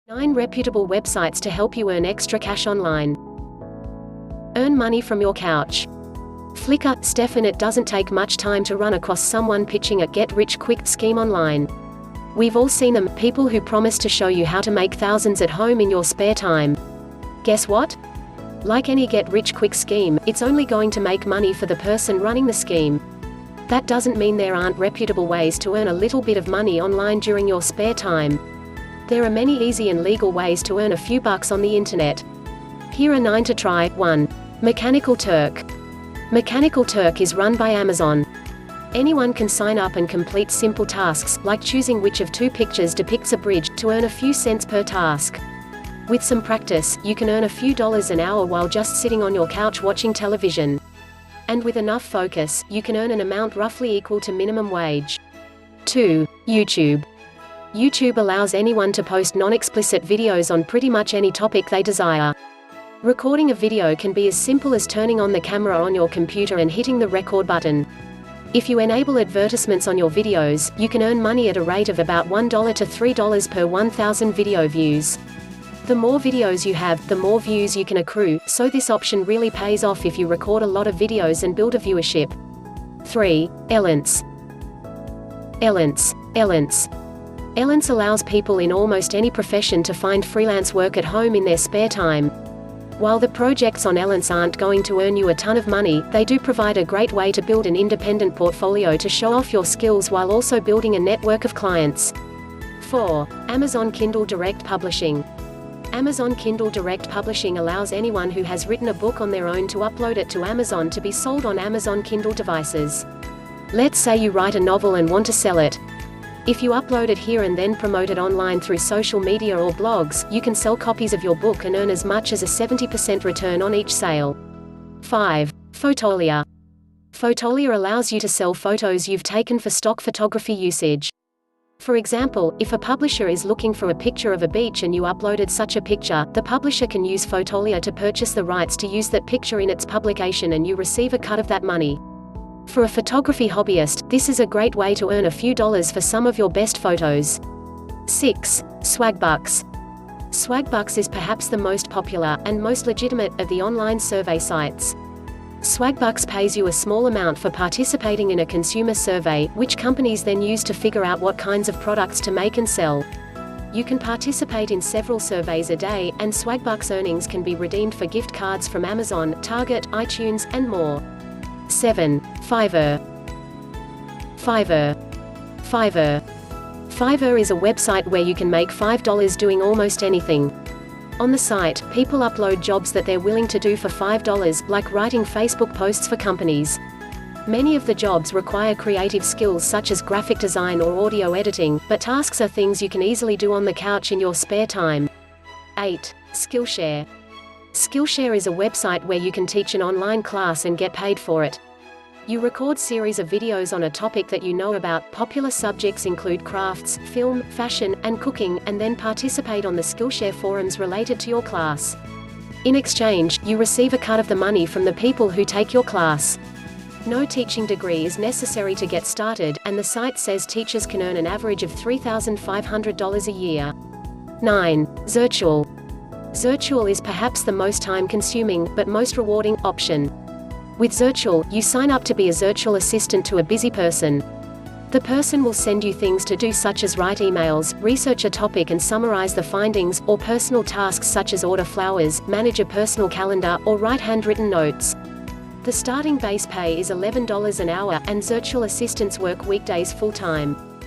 9 reputable websites to help you earn extra cash online. Earn money from your couch. Flickr, Stefan. It doesn't take much time to run across someone pitching a get-rich-quick scheme online. We've all seen them, people who promise to show you how to make thousands at home in your spare time. Guess what? Like any get-rich-quick scheme, it's only going to make money for the person running the scheme. That doesn't mean there aren't reputable ways to earn a little bit of money online during your spare time. There are many easy and legal ways to earn a few bucks on the internet. Here are 9 to try. 1. Mechanical Turk. Mechanical Turk is run by Amazon. Anyone can sign up and complete simple tasks, like choosing which of 2 pictures depicts a bridge, to earn a few cents per task. With some practice, you can earn a few dollars an hour while just sitting on your couch watching television. And with enough focus, you can earn an amount roughly equal to minimum wage. 2. YouTube. YouTube allows anyone to post non-explicit videos on pretty much any topic they desire. Recording a video can be as simple as turning on the camera on your computer and hitting the record button. If you enable advertisements on your videos, you can earn money at a rate of about $1 to $3 per 1,000 video views. The more videos you have, the more views you can accrue, so this option really pays off if you record a lot of videos and build a viewership. 3. Elance. Elance allows people in almost any profession to find freelance work at home in their spare time. While the projects on Elance aren't going to earn you a ton of money, they do provide a great way to build an independent portfolio to show off your skills while also building a network of clients. 4. Amazon Kindle Direct Publishing. Amazon Kindle Direct Publishing allows anyone who has written a book on their own to upload it to Amazon to be sold on Amazon Kindle devices. Let's say you write a novel and want to sell it. If you upload it here and then promote it online through social media or blogs, you can sell copies of your book and earn as much as a 70% return on each sale. 5. Fotolia. Fotolia allows you to sell photos you've taken for stock photography usage. For example, if a publisher is looking for a picture of a beach and you uploaded such a picture, the publisher can use Fotolia to purchase the rights to use that picture in its publication and you receive a cut of that money. For a photography hobbyist, this is a great way to earn a few dollars for some of your best photos. 6. Swagbucks. Swagbucks is perhaps the most popular, and most legitimate, of the online survey sites. Swagbucks pays you a small amount for participating in a consumer survey, which companies then use to figure out what kinds of products to make and sell. You can participate in several surveys a day, and Swagbucks earnings can be redeemed for gift cards from Amazon, Target, iTunes, and more. 7. Fiverr. Fiverr is a website where you can make $5 doing almost anything. On the site, people upload jobs that they're willing to do for $5, like writing Facebook posts for companies. Many of the jobs require creative skills such as graphic design or audio editing, but tasks are things you can easily do on the couch in your spare time. 8. Skillshare. Skillshare is a website where you can teach an online class and get paid for it. You record series of videos on a topic that you know about. Popular subjects include crafts, film, fashion, and cooking, and then participate on the Skillshare forums related to your class. In exchange, you receive a cut of the money from the people who take your class. No teaching degree is necessary to get started, and the site says teachers can earn an average of $3,500 a year. 9. Zirtual. Zirtual is perhaps the most time-consuming, but most rewarding, option. With Zirtual, you sign up to be a Zirtual assistant to a busy person. The person will send you things to do such as write emails, research a topic and summarize the findings, or personal tasks such as order flowers, manage a personal calendar, or write handwritten notes. The starting base pay is $11 an hour, and Zirtual assistants work weekdays full-time.